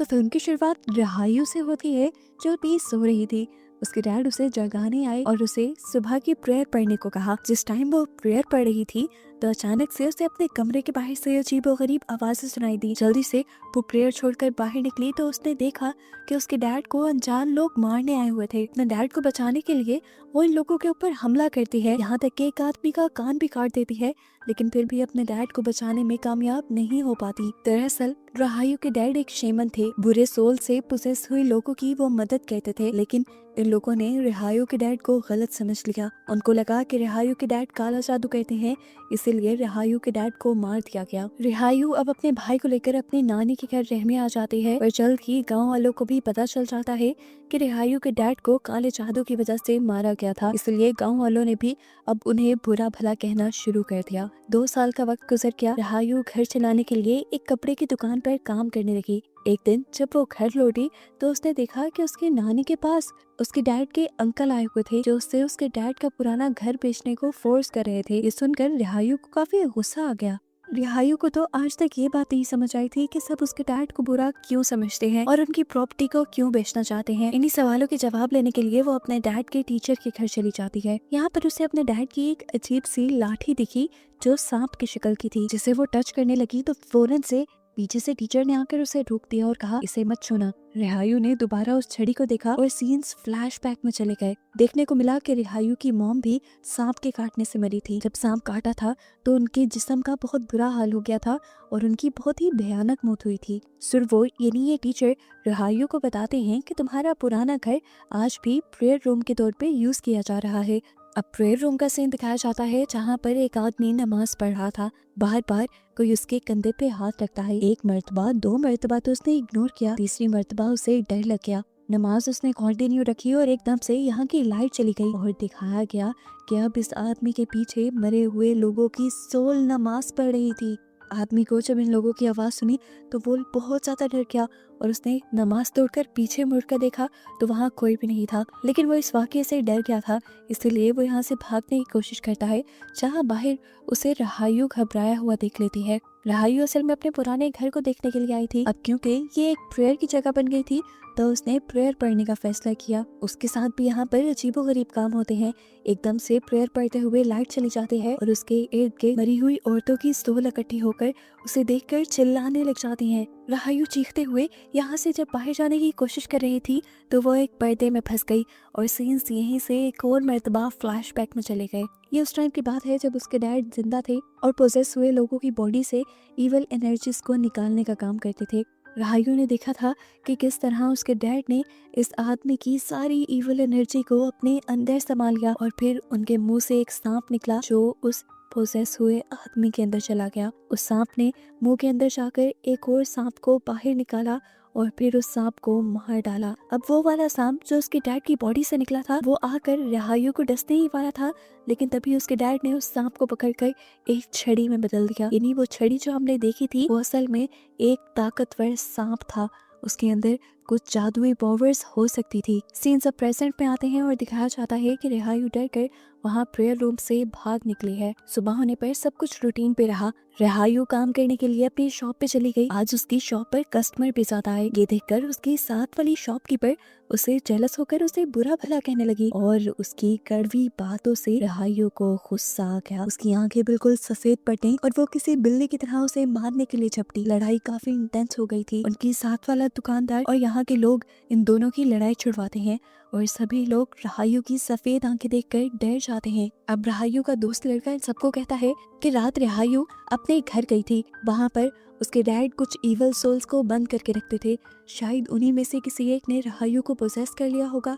तो फिल्म की शुरुआत रहायू से होती है जो भी सो रही थी। उसके डैड उसे जगाने आए और उसे सुबह की प्रेयर पढ़ने को कहा। जिस टाइम वो प्रेयर पढ़ रही थी तो अचानक से उसे अपने कमरे के बाहर से अजीबोगरीब आवाजें सुनाई दी। जल्दी से वो प्रेयर छोड़कर बाहर निकली तो उसने देखा कि उसके डैड को अनजान लोग मारने आए हुए थे। अपने डैड को बचाने के लिए वो इन लोगों के ऊपर हमला करती है, यहाँ तक कि एक आदमी का कान भी काट देती है, लेकिन फिर भी अपने डैड को बचाने में कामयाब नहीं हो पाती। दरअसल रहायू के डैड एक शेमन थे, बुरे सोल से पोसेस हुए लोगों की वो मदद करते थे। लेकिन इन लोगों ने रिहायू के डैड को गलत समझ लिया। उनको लगा कि रिहायू के डैड काला जादू करते हैं, इसीलिए रिहायू के डैड को मार दिया गया। रिहायू अब अपने भाई को लेकर अपनी नानी के घर रहने आ जाती है, पर जल्द ही गांव वालों को भी पता चल जाता है कि रिहायू के डैड को काले जादू की वजह से मारा गया था। इसलिए गांव वालों ने भी अब उन्हें बुरा भला कहना शुरू कर दिया। 2 साल का वक्त गुजर गया। रिहायू घर चलाने के लिए एक कपड़े की दुकान पर काम करने लगी। एक दिन जब वो घर लौटी तो उसने देखा कि उसकी नानी के पास उसके डैड के अंकल आए हुए थे, जो उससे उसके डैड का पुराना घर बेचने को फोर्स कर रहे थे। ये सुनकर रिहायू को काफी गुस्सा आ गया। रिहायू को तो आज तक ये बात नहीं समझ आई थी कि सब उसके डैड को बुरा क्यों समझते हैं और उनकी प्रॉपर्टी को क्यों बेचना चाहते हैं। इन्हीं सवालों के जवाब लेने के लिए वो अपने डैड के टीचर के घर चली जाती है। यहाँ पर उसे अपने डैड की एक अजीब सी लाठी दिखी जो सांप की शक्ल की थी। जिसे वो टच करने लगी तो फौरन से पीछे से टीचर ने आकर उसे रोक दिया और कहा, इसे मत छूना। रिहायू ने दोबारा उस छड़ी को देखा और सीन्स फ्लैशबैक में चले गए। देखने को मिला कि रिहायू की मॉम भी सांप के काटने से मरी थी। जब सांप काटा था तो उनके जिस्म का बहुत बुरा हाल हो गया था और उनकी बहुत ही भयानक मौत हुई थी। सुरवो यानी ये टीचर रिहायू को बताते हैं कि तुम्हारा पुराना घर आज भी प्रेयर रूम के तौर पे यूज किया जा रहा है। अब प्रेयर रूम का सीन दिखाया जाता है जहाँ पर एक आदमी नमाज पढ़ रहा था। बार बार कोई उसके कंधे पे हाथ रखता है। 1 मर्तबा 2 मर्तबा तो उसने इग्नोर किया, तीसरी मर्तबा उसे डर लग गया। नमाज उसने कंटिन्यू रखी और एकदम से यहाँ की लाइट चली गई और दिखाया गया कि अब इस आदमी के पीछे मरे हुए लोगों की सोल नमाज पढ़ रही थी। आदमी को जब इन लोगों की आवाज सुनी तो वो बहुत ज्यादा डर गया और उसने नमाज तोड़कर पीछे मुड़कर देखा तो वहाँ कोई भी नहीं था। लेकिन वो इस वाकये से डर गया था, इसलिए वो यहाँ से भागने की कोशिश करता है, जहाँ बाहर उसे रहायू घबराया हुआ देख लेती है। रहायू असल में अपने पुराने घर को देखने के लिए आई थी। अब क्योंकि ये एक प्रेयर की जगह बन गई थी तो उसने प्रेयर पढ़ने का फैसला किया। उसके साथ भी यहाँ पर अजीबोगरीब काम होते हैं। एकदम से प्रेयर पढ़ते हुए लाइट चली जाती है और उसके इर्द गिर्द मरी हुई औरतों की सोल इकट्ठी होकर उसे देखकर चिल्लाने लग जाती हैं। रहायू चीखते हुए यहाँ से जब बाहर जाने की कोशिश कर रही थी तो वो एक पर्दे में फंस गई और सीन्स यहीं से एक और मर्तबा फ्लैशबैक में चले गए। ये उस टाइम की बात है जब उसके डैड जिंदा थे और पोजेस हुए लोगों की बॉडी से इवल एनर्जीज को निकालने का काम करते थे। रहायू ने देखा था कि किस तरह उसके डैड ने इस आदमी की सारी इवल एनर्जी को अपने अंदर संभाल लिया और फिर उनके मुंह से एक सांप निकला जो उस पोजेस हुए आदमी के अंदर चला गया। उस सांप ने मुंह के अंदर जाकर एक और सांप को बाहर निकाला और फिर उस सांप को मार डाला। अब वो वाला सांप जो उसके डैड की बॉडी से निकला था वो आकर रहायू को डसने ही वाला था, लेकिन तभी उसके डैड ने उस सांप को पकड़कर एक छड़ी में बदल दिया। यानी वो छड़ी जो हमने देखी थी वो असल में एक ताकतवर सांप था। उसके अंदर कुछ जादुई पावर्स हो सकती थी। सीन्स अब प्रेजेंट में आते हैं और दिखाया जाता है कि रिहायू डर कर वहाँ प्रेयर रूम से भाग निकली है। सुबह होने पर सब कुछ रूटीन पे रहा। रिहायू काम करने के लिए अपनी शॉप पे चली गई। आज उसकी शॉप पर कस्टमर भी ज्यादा आए। ये देखकर उसकी साथ वाली शॉपकीपर उसे जेलस होकर उसे बुरा भला कहने लगी और उसकी कड़वी बातों से रिहायू को गुस्सा आ गया। उसकी आंखें बिल्कुल सफेद पड़ गईं और वो किसी बिल्ली की तरह उसे मारने के लिए झपटी। लड़ाई काफी इंटेंस हो गई थी। उनकी साथ वाला दुकानदार और यहाँ के लोग इन दोनों की लड़ाई छुड़वाते हैं और सभी लोग रहायू की सफेद आंखें देखकर डर जाते हैं। अब रहायू का दोस्त लड़का इन सबको कहता है कि रात रहायू अपने घर गई थी। वहाँ पर उसके डैड कुछ इवल सोल्स को बंद करके रखते थे। शायद उन्हीं में से किसी एक ने रहायू को पोजेस कर लिया होगा।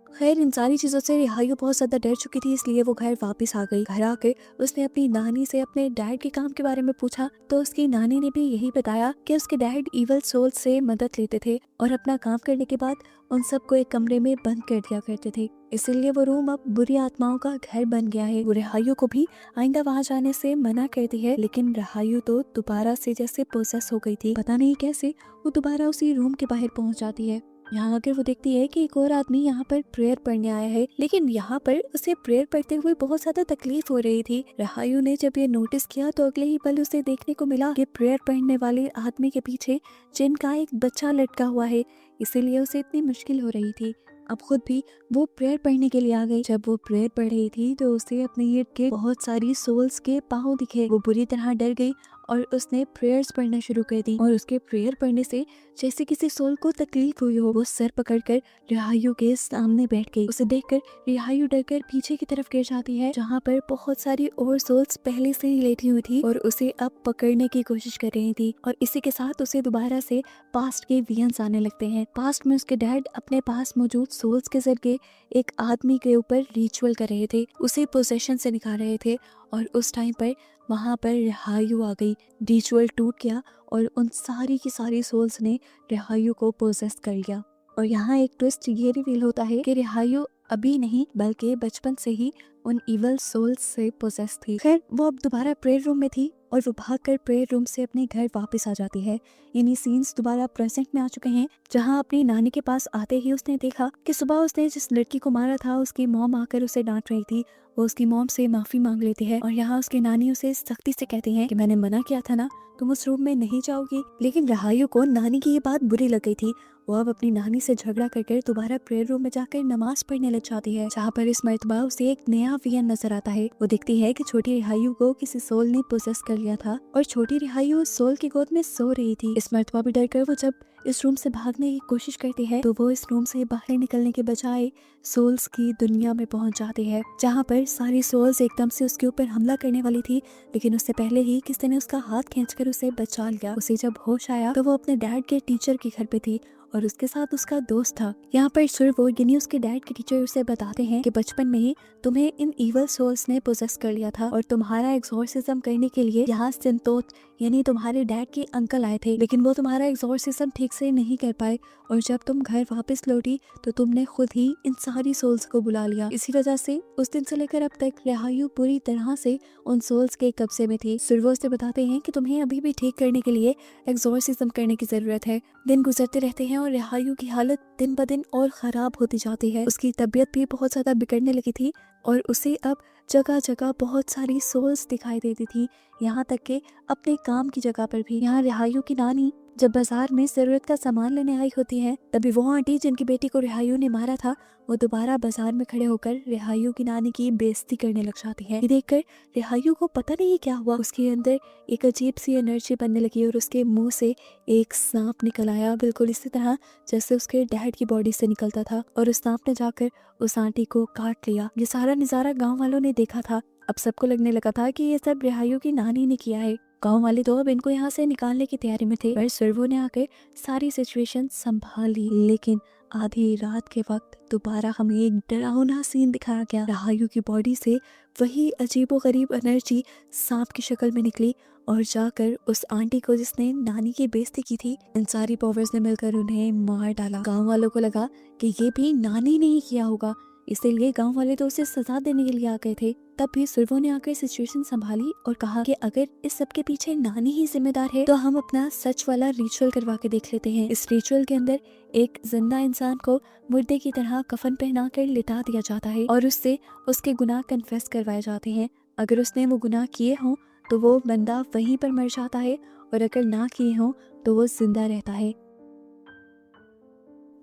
खैर इन सारी चीजों से रिहायू बहुत ज्यादा डर चुकी थी, इसलिए वो घर वापस आ गई। घर आकर उसने अपनी नानी से अपने डैड के काम के बारे में पूछा तो उसकी नानी ने भी यही बताया कि उसके डैड इवल सोल से मदद लेते थे और अपना काम करने के बाद उन सबको एक कमरे में बंद कर दिया करते थे। इसीलिए वो रूम अब बुरी आत्माओं का घर बन गया है। वो रिहायू को भी आइंदा वहाँ जाने से मना करती है, लेकिन रिहायू तो दोबारा से जैसे पोसेस हो गई थी। पता नहीं कैसे वो दोबारा उसी रूम के बाहर पहुँच जाती है। यहाँ आकर वो देखती है कि एक और आदमी यहाँ पर प्रेयर पढ़ने आया है, लेकिन यहाँ पर उसे प्रेयर पढ़ते हुए बहुत ज्यादा तकलीफ हो रही थी। रहायू ने जब ये नोटिस किया तो अगले ही पल उसे देखने को मिला कि प्रेयर पढ़ने वाले आदमी के पीछे जिन का एक बच्चा लटका हुआ है, इसीलिए उसे इतनी मुश्किल हो रही थी। अब खुद भी वो प्रेयर पढ़ने के लिए आ गई। जब वो प्रेयर पढ़ रही थी तो उसे अपने इर्द गिर्द बहुत सारी सोल्स के पाँव दिखे। वो बुरी तरह डर गई और उसने प्रेयर्स पढ़ना शुरू कर दी, और उसके प्रेयर पढ़ने से जैसे किसी सोल को तकलीफ हुई हो, वो सर पकड़कर रिहायू के सामने बैठ गई। उसे देखकर रिहायू डरकर पीछे की तरफ गिर जाती है, जहाँ पर बहुत सारी और सोल्स पहले से ही लेटी हुई थी और उसे अब पकड़ने की कोशिश कर रही थी। और इसी के साथ उसे दोबारा से पास्ट के विजन्स आने लगते हैं। पास्ट में उसके डैड अपने पास मौजूद सोल्स के जरिए एक आदमी के ऊपर रिचुअल कर रहे थे, उसे पोजेशन से निकाल रहे थे, और उस टाइम पर वहाँ पर रिहायू आ गई। रिचुअल टूट गया और उन सारी की सारी सोल्स ने रिहायू को पोजेस कर लिया। और यहाँ एक ट्विस्ट ये रिवील होता है कि रिहायू अभी नहीं बल्कि बचपन से ही उन इवल सोल्स से पोजेस थी। खैर वो अब दोबारा प्रेयर रूम में थी और वो भागकर प्रेयर रूम से अपने घर वापस आ जाती है। यानी सीन्स दोबारा प्रेजेंट में आ चुके हैं, जहाँ अपनी नानी के पास आते ही उसने देखा कि सुबह उसने जिस लड़की को मारा था उसकी मॉम आकर उसे डांट रही थी। वो उसकी मॉम से माफी मांग लेती है और यहाँ उसकी नानी उसे सख्ती से कहती है कि मैंने मना किया था ना, तुम उस रूम में नहीं जाओगी। लेकिन रिहायू को नानी की ये बात बुरी लग गई थी। वो अब अपनी नानी से झगड़ा करके दोबारा प्रेयर रूम में जाकर नमाज पढ़ने लग जाती है, जहाँ पर इस मर्तबा उसे एक नया वियन नजर आता है। वो देखती है कि छोटी रिहायू को किसी सोल ने पोजेस कर लिया था और छोटी रिहायू उस सोल की गोद में सो रही थी। इस मर्तबा भी डरकर वो जब इस रूम से भागने की कोशिश करती है तो वो इस रूम से बाहर निकलने के बजाय सोल्स की दुनिया में पहुंच जाती है, जहाँ पर सारी सोल्स एकदम से उसके ऊपर हमला करने वाली थी, लेकिन उससे पहले ही किसी ने उसका हाथ खींचकर उसे बचा लिया। उसे जब होश आया तो वो अपने डैड के टीचर के घर पे थी और उसके साथ उसका दोस्त था। यहाँ पर सुरवो यानी उसके डैड के टीचर उसे बताते हैं कि बचपन में ही तुम्हें इन इवल सोल्स ने पोजेस कर लिया था और तुम्हारा एक्सोर्सिज्म करने के लिए यहाँ सिंतोत यानी तुम्हारे डैड के अंकल आए थे, लेकिन वो तुम्हारा एक्सोर्सिज्म ठीक से नहीं कर पाए और जब तुम घर वापस लौटी तो तुमने खुद ही इन सारी सोल्स को बुला लिया। इसी वजह से उस दिन से लेकर अब तक रिहायू पूरी तरह से उन सोल्स के कब्जे में थी। सुरवो से बताते हैं कि तुम्हें अभी भी ठीक करने के लिए एक्सोर्सिज्म करने की जरूरत है। दिन गुजरते रहते हैं और रिहायू की हालत दिन ब दिन और खराब होती जाती है। उसकी तबीयत भी बहुत ज्यादा बिगड़ने लगी थी और उसे अब जगह जगह बहुत सारी सोल्स दिखाई देती थी, यहाँ तक के अपने काम की जगह पर भी। यहाँ रिहायू की नानी जब बाजार में जरूरत का सामान लेने आई होती है, तभी वो आंटी जिनकी बेटी को रिहायू ने मारा था वो दोबारा बाजार में खड़े होकर रिहायू की नानी की बेइज्जती करने लग जाती है। ये देखकर रिहायू को पता नहीं क्या हुआ, उसके अंदर एक अजीब सी एनर्जी बनने लगी और उसके मुंह से एक सांप निकल आया, बिल्कुल इसी तरह जैसे उसके डैड की बॉडी से निकलता था, और उस सांप ने जाकर उस आंटी को काट लिया। ये सारा नजारा गाँव वालों ने देखा था। अब सबको लगने लगा था कि ये सब रिहायू की नानी ने किया है। गांव वाले तो अब इनको यहाँ से निकालने की तैयारी में थे, पर सुरवो ने आकर सारी सिचुएशन संभाल ली। लेकिन आधी रात के वक्त दोबारा हमें एक डरावना सीन दिखाया गया। रिहायू की बॉडी से वही अजीबोगरीब एनर्जी सांप की शक्ल में निकली और जाकर उस आंटी को जिसने नानी की बेइज्जती की थी, इन सारी पावर्स ने मिलकर उन्हें मार डाला। गांव वालों को लगा कि ये भी नानी ने ही किया होगा, इसीलिए गांव वाले तो उसे सजा देने के लिए आ गए थे। तब भी सुरवो ने आकर सिचुएशन संभाली और कहा कि अगर इस सब के पीछे नानी ही जिम्मेदार है तो हम अपना सच वाला रिचुअल करवा के देख लेते हैं। इस रिचुअल के अंदर एक जिंदा इंसान को मुर्दे की तरह कफन पहनाकर लिटा दिया जाता है और उससे उसके गुनाह कन्फेस करवाए जाते हैं। अगर उसने वो गुनाह किए हों तो वो बंदा वहीं पर मर जाता है और अगर ना किए हों तो वो जिंदा रहता है।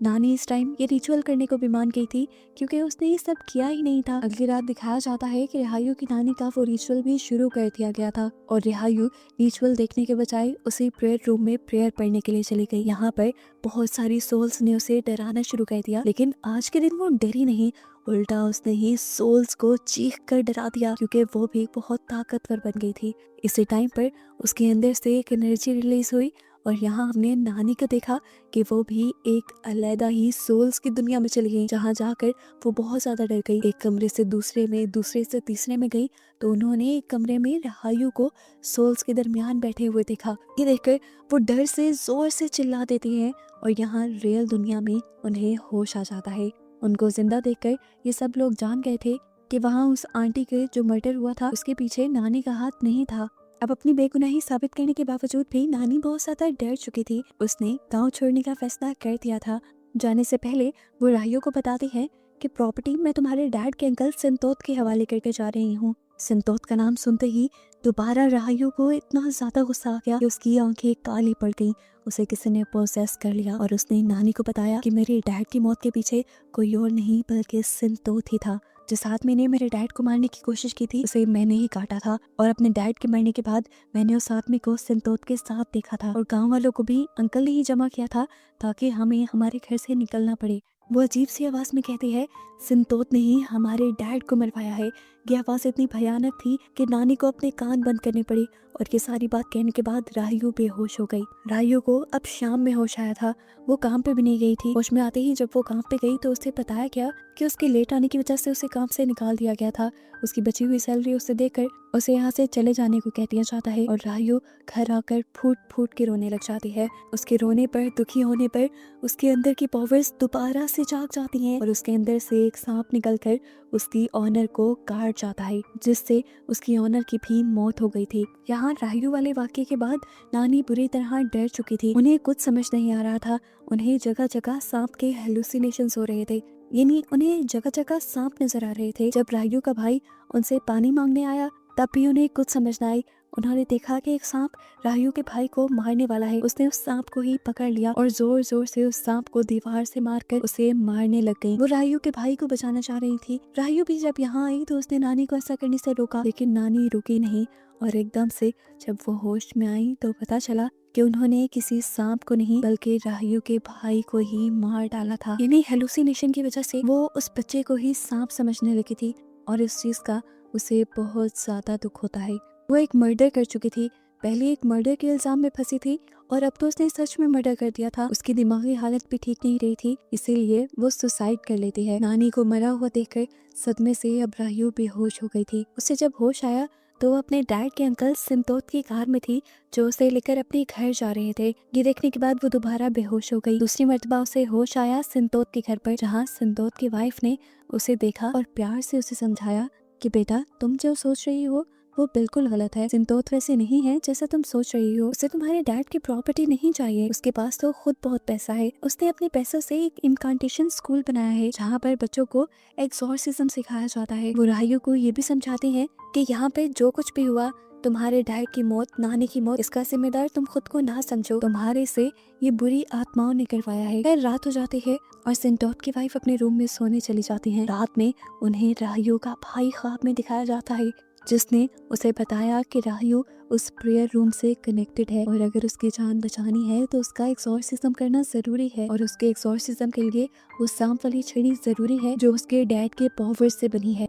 नानी इस टाइम ये रिचुअल करने को भी मान गई थी क्योंकि उसने ये सब किया ही नहीं था। अगली रात दिखाया जाता है कि रिहायू की नानी का वो रिचुअल भी शुरू कर दिया गया था और रिहायू रिचुअल देखने के बजाय उसी प्रेयर रूम में प्रेयर पढ़ने के लिए चली गई। यहाँ पर बहुत सारी सोल्स ने उसे डराना शुरू कर दिया, लेकिन आज के दिन वो डरी नहीं, उल्टा उसने ही सोल्स को चीख कर डरा दिया क्योंकि वो भी बहुत ताकतवर बन गई थी। इसी टाइम पर उसके अंदर से एक एनर्जी रिलीज हुई और यहाँ हमने नानी को देखा कि वो भी एक अलग ही सोल्स की दुनिया में चली गई, जहाँ जाकर वो बहुत ज्यादा डर गई। एक कमरे से दूसरे में, दूसरे से तीसरे में गई तो उन्होंने एक कमरे में रिहायू को सोल्स के दरमियान बैठे हुए देखा। ये देखकर वो डर से जोर से चिल्ला देती हैं और यहाँ रियल दुनिया में उन्हें होश आ जाता है। उनको जिंदा देखकर ये सब लोग जान गए थे कि वहाँ उस आंटी के जो मर्डर हुआ था उसके पीछे नानी का हाथ नहीं था। अब अपनी बेगुनाही साबित करने के बावजूद भी नानी बहुत ज्यादा डर चुकी थी। उसने गांव छोड़ने का फैसला कर दिया था जाने से पहले वो राहियो को बताती है कि प्रॉपर्टी मैं तुम्हारे डैड के अंकल संतोष के हवाले करके जा रही हूँ। संतोष का नाम सुनते ही दोबारा राहियो को इतना ज्यादा गुस्सा आ गया कि उसकी आंखें काली पड़ गईं। उसे किसी ने पोसेस कर लिया और उसने नानी को बताया कि मेरे डैड की मौत के पीछे कोई और नहीं बल्कि संतोष ही था। जिस आदमी ने मेरे डैड को मारने की कोशिश की थी उसे मैंने ही काटा था और अपने डैड के मरने के बाद मैंने उस आदमी को संतोष के साथ देखा था और गांव वालों को भी अंकल ने ही जमा किया था ताकि हमें हमारे घर से निकलना पड़े। वो अजीब सी आवाज में कहती है, संतोष ने ही हमारे डैड को मरवाया है। ये आवाज इतनी भयानक थी कि नानी को अपने कान बंद करने पड़ी और ये सारी बात कहने के बाद राहियो बेहोश हो गई। राहियो को अब शाम में होश आया था। वो काम पे भी नहीं गई थी। होश में आते ही जब वो काम पे गई तो उसे बताया गया कि उसके लेट आने की वजह से उसे काम से निकाल दिया गया था। उसकी बची हुई सैलरी उसे देकर उसे यहाँ से चले जाने को कह दिया जाता है और राहियो घर आकर फूट फूट के रोने लग जाती है। उसके रोने पर, दुखी होने पर उसके अंदर की पावर्स दोबारा से जाग जाती हैं और उसके अंदर से एक सांप निकलकर उसकी ऑनर को काट जाता है, जिससे उसकी ऑनर की भी मौत हो गई थी। यहाँ राहियो वाले वाक्य के बाद नानी बुरी तरह डर चुकी थी। उन्हें कुछ समझ नहीं आ रहा था। उन्हें जगह जगह सांप के हेलुसिनेशंस हो रहे थे, यानी उन्हें जगह जगह सांप नजर आ रहे थे। जब राहियो का भाई उनसे पानी मांगने आया तब भी उन्हें कुछ समझ न आई। उन्होंने देखा कि एक सांप राहियो के भाई को मारने वाला है। उसने उस सांप को ही पकड़ लिया और जोर जोर से उस सांप को दीवार से मारकर उसे मारने लग गई। वो राहियो के भाई को बचाना चाह रही थी। राहियो भी जब यहाँ आई तो उसने नानी को ऐसा करने से रोका, लेकिन नानी रुकी नहीं और एकदम से जब वो होश में आई तो पता चला कि उन्होंने किसी सांप को नहीं बल्कि राहियो के भाई को ही मार डाला था। यानी हेलुसिनेशन की वजह से वो उस बच्चे को ही सांप समझने लगी थी और इस चीज का उसे बहुत ज्यादा दुख होता है। वो एक मर्डर कर चुकी थी। पहले एक मर्डर के इल्जाम में फंसी थी और अब तो उसने सच में मर्डर कर दिया था। उसकी दिमागी हालत भी ठीक नहीं रही थी, इसीलिए वो सुसाइड कर लेती है। नानी को मरा हुआ देखकर सदमे से अब राहियो बेहोश हो गई थी। उसे जब होश आया तो वो अपने डैड के अंकल संतोष की कार में थी जो उसे लेकर अपने घर जा रहे थे। ये देखने के बाद वो दोबारा बेहोश हो गई। दूसरी मर्तबा उसे होश आया संतोष के घर पर, जहाँ संतोष की वाइफ ने उसे देखा और प्यार से उसे समझाया कि बेटा तुम जो सोच रही हो वो बिल्कुल गलत है। संतोष वैसे नहीं है जैसा तुम सोच रही हो। उसे तुम्हारे डैड की प्रॉपर्टी नहीं चाहिए। उसके पास तो खुद बहुत पैसा है। उसने अपने पैसों से एक इनकांटेशन स्कूल बनाया है जहाँ पर बच्चों को एक्सॉर्सिज्म सिखाया जाता है। वो राहियो को ये भी समझाते हैं कि यहाँ पे जो कुछ भी हुआ, तुम्हारे डैड की मौत, नानी की मौत, इसका जिम्मेदार तुम खुद को ना समझो। तुम्हारे से ये बुरी आत्माओं ने करवाया है। फिर रात हो जाती है और संतोष की वाइफ अपने रूम में सोने चली जाती है। रात में उन्हें राहियो का भाई ख्वाब में दिखाया जाता है, जिसने उसे बताया कि राहियो उस प्रेयर रूम से कनेक्टेड है और अगर उसकी जान बचानी है तो उसका एक्सॉर्सिज्म करना जरूरी है और उसके एक्सॉर्सिज्म के लिए वो सांप वाली छड़ी जरूरी है जो उसके डैड के पावर से बनी है।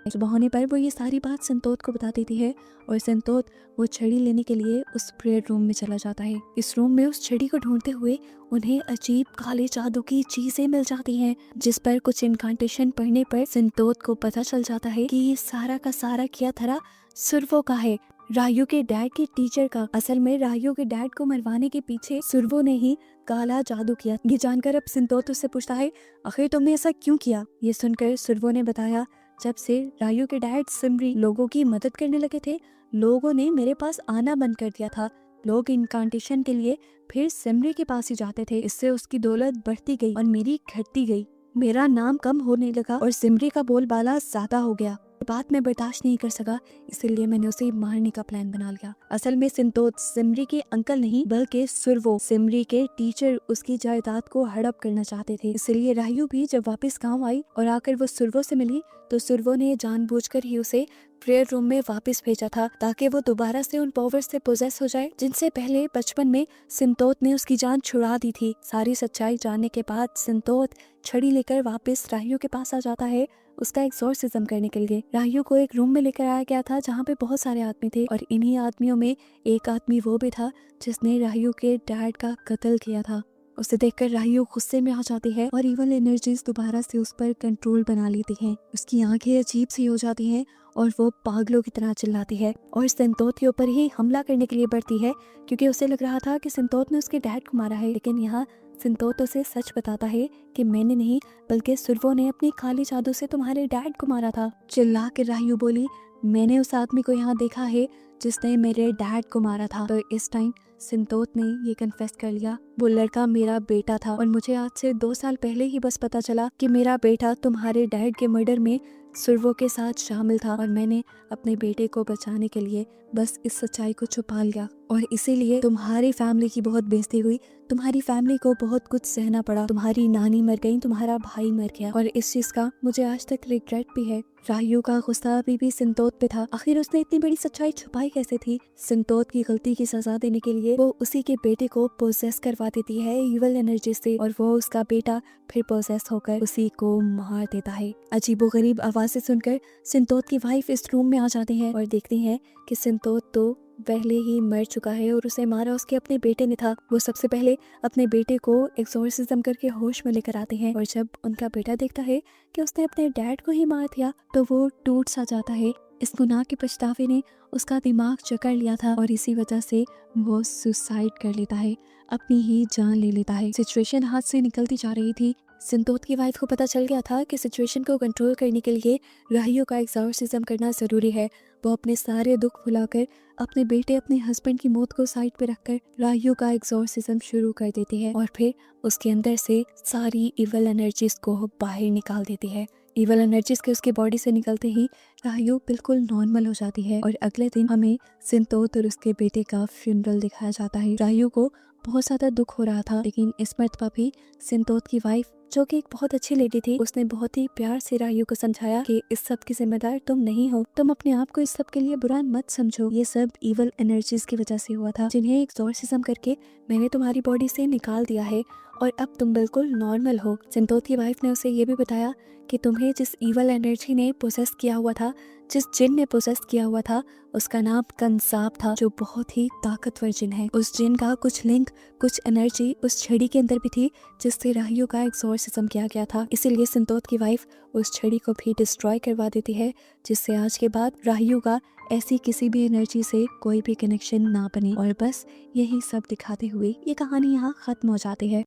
सुबह होने पर वो ये सारी बात संतोष को बता देती है और संतोष वो छड़ी लेने के लिए उस प्रेयर रूम में चला जाता है। इस रूम में उस छड़ी को ढूंढते हुए उन्हें अजीब काले जादू की चीजें मिल जाती हैं, जिस पर कुछ इनकांटेशन पढ़ने पर संतोष को पता चल जाता है कि ये सारा का सारा किया धरा सुरवो का है, राहियो के डैड के टीचर का। असल में राहियो के डैड को मरवाने के पीछे सुरवो ने ही काला जादू किया। ये जानकर अब संतोष उससे पूछता है, आखिर तुमने ऐसा क्यों किया? ये सुनकर सुरवो ने बताया, जब से राहियो के डैड सिमरी लोगों की मदद करने लगे थे, लोगों ने मेरे पास आना बंद कर दिया था। लोग इनकांटेशन के लिए फिर सिमरी के पास ही जाते थे। इससे उसकी दौलत बढ़ती गई और मेरी घटती गई। मेरा नाम कम होने लगा और सिमरी का बोलबाला ज्यादा हो गया। बात मैं बर्दाश्त नहीं कर सका, इसलिए मैंने उसे मारने का प्लान बना लिया। असल में संतोष सिमरी के अंकल नहीं बल्कि सुरवो, सिमरी के टीचर, उसकी जायदाद को हड़प करना चाहते थे। इसलिए राहियो भी जब वापस गांव आई और आकर वो सुरवो से मिली तो सुरवो ने जानबूझकर ही उसे प्रेयर रूम में वापस भेजा था ताकि वो दोबारा से उन पावर्स से पोजेस हो जाए जिनसे पहले बचपन में संतोष ने उसकी जान छुड़ा दी थी। सारी सच्चाई जानने के बाद संतोष छड़ी लेकर वापस राहियो के पास आ जाता है उसका एक्सॉर्सिज्म करने के लिए। राहियो को एक रूम में लेकर आया गया था जहाँ पे बहुत सारे आदमी थे और इन्हीं आदमियों में एक आदमी वो भी था जिसने राहियो के डैड का कत्ल किया था। उसे देखकर राहियो गुस्से में आ जाती है और इवल एनर्जीज दोबारा से उस पर कंट्रोल बना लेती हैं। उसकी आंखें अजीब सी हो जाती हैं और वो पागलों की तरह चिल्लाती है और संतोष के ऊपर ही हमला करने के लिए बढ़ती है क्योंकि उसे लग रहा था कि संतोष ने उसके डैड को मारा है। लेकिन यहाँ संतोष उसे सच बताता है कि मैंने नहीं बल्कि सुरवो ने अपनी काली जादू से तुम्हारे डैड को मारा था। चिल्ला के राहियो बोली, मैंने उस आदमी को यहाँ देखा है जिसने मेरे डैड को मारा था। तो इस टाइम संतोष ने ये कन्फेस कर लिया, वो लड़का मेरा बेटा था और मुझे आज से 2 साल पहले ही बस पता चला कि मेरा बेटा तुम्हारे डैड के मर्डर में सुरवो के साथ शामिल था और मैंने अपने बेटे को बचाने के लिए बस इस सच्चाई को छुपा लिया और इसीलिए तुम्हारी फैमिली की बहुत बेइज्जती हुई, तुम्हारी फैमिली को बहुत कुछ सहना पड़ा, तुम्हारी नानी मर गई, तुम्हारा भाई मर गया और इस चीज का मुझे आज तक रिग्रेट भी है। रायू का गुस्सा अभी भी संतोष पे था। आखिर उसने इतनी बड़ी सच्चाई छुपाई कैसे थी? संतोष की गलती की सजा देने के लिए वो उसी के बेटे को पोसेस करवा देती है इविल एनर्जी से और वो उसका बेटा फिर पोसेस होकर उसी को मार देता है। अजीबोगरीब आवाजें सुनकर संतोष की वाइफ इस रूम में आ जाती है और देखती है कि संतोष तो पहले ही मर चुका है और उसे मारा उसके अपने बेटे ने था। वो सबसे पहले अपने बेटे को एक्सोर्सिज्म करके होश में लेकर आते हैं और जब उनका बेटा देखता है कि उसने अपने डैड को ही मार दिया तो वो टूट सा जाता है। इस गुनाह के पछतावे ने उसका दिमाग जकड़ लिया था और इसी वजह से वो सुसाइड कर लेता है, अपनी ही जान ले लेता है। सिचुएशन हाथ से निकलती जा रही थी। संतोष की वाइफ को पता चल गया था कि सिचुएशन को कंट्रोल करने के लिए राहियो का एक्सोर्सिज्म करना जरूरी है। वो अपने सारे दुख भुलाकर अपने बेटे अपने हस्बैंड की मौत को साइड पे रखकर राहियो का एक्सोर्सिज्म शुरू कर देती है और फिर उसके अंदर से सारी इविल एनर्जीज को बाहर निकाल देती है। इविल एनर्जीज के उसके बॉडी से निकलते ही राहियो बिल्कुल नॉर्मल हो जाती है और अगले दिन हमें संतोष और उसके बेटे का फ्यूनरल दिखाया जाता है। राहियो को बहुत ज्यादा दुख हो रहा था, लेकिन इस मर्तबा भी संतोष की वाइफ जो कि एक बहुत अच्छी लेडी थी, उसने बहुत ही प्यार से रायू को समझाया कि इस सब की जिम्मेदार तुम नहीं हो, तुम अपने आप को इस सब के लिए बुरा मत समझो, ये सब इवल एनर्जीज की वजह से हुआ था जिन्हें एक्सोर्सिज्म करके मैंने तुम्हारी बॉडी से निकाल दिया है और अब तुम बिल्कुल नॉर्मल हो। संतोष की वाइफ ने उसे ये भी बताया कि तुम्हें जिस इवल एनर्जी ने पोसेस किया हुआ था, जिस जिन ने पोसेस किया हुआ था, उसका नाम कंसाब था, जो बहुत ही ताकतवर जिन है। उस जिन का कुछ लिंक, कुछ एनर्जी उस छड़ी के अंदर भी थी जिससे राहियो का एक्सोर्सिज्म किया गया था। इसीलिए संतोष की वाइफ उस छड़ी को भी डिस्ट्रॉय करवा देती है, जिससे आज के बाद राहियो का ऐसी किसी भी एनर्जी से कोई भी कनेक्शन ना बने। और बस यही सब दिखाते हुए ये कहानी यहाँ खत्म हो जाती है।